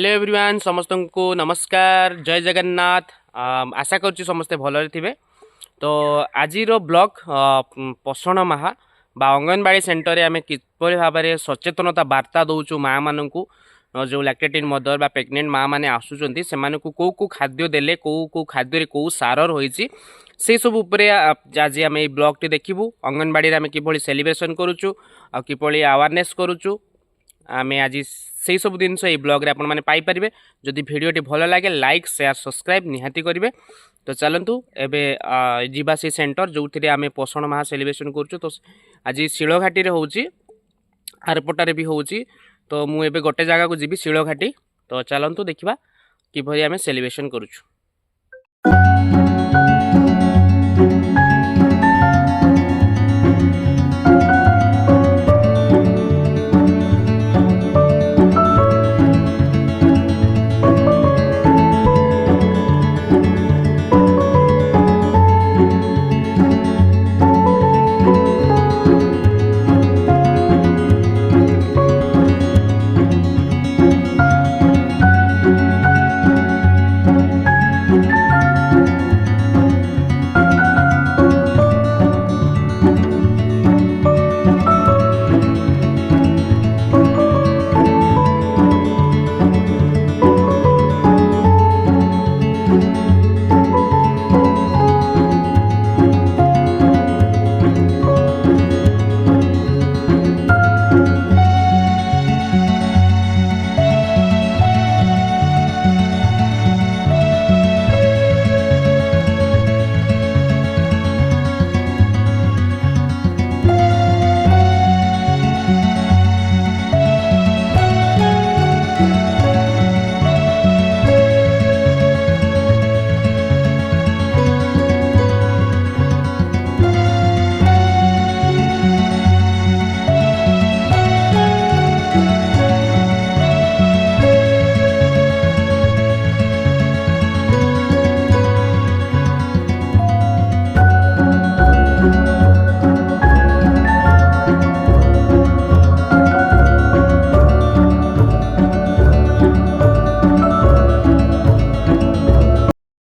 Hello everyone समस्त को नमस्कार जय जगन्नाथ। आशा करुच्ची समस्ते भलरे थे। तो आज ब्लॉग पोषण माह बा अंगनवाड़ी सेंटर रे आमे किपरि भाव में सचेतनता वार्ता दौचु माँ मान को जो लैक्टेटिन मदर बा प्रेग्नेंट माँ मैंने आसुचंती से कौ कौ खाद्य देले कौ खाद्य कौ सार रही से सब उपरे आज आम ब्लॉग टी देखू अंगनवाड़ी आम कि सेलिब्रेशन करुचु आ किपरि अवेयरनेस करुचु आम आज से सब जिन ब्लॉग रे आपने पाइपर। जदि भिडटी भल लगे लाइक शेयर सब्सक्राइब निहाती करेंगे। तो चलतु एवं जीवा से सेंटर जो थी आम पोषण माह सेलिब्रेशन करुचु। तो आज शिलघाटी हो आरपटारे भी हो। तो मुझे गोटे जगह को जी शिलघाटी। तो चलतु देखा किभली आम सेलिब्रेशन करुचु।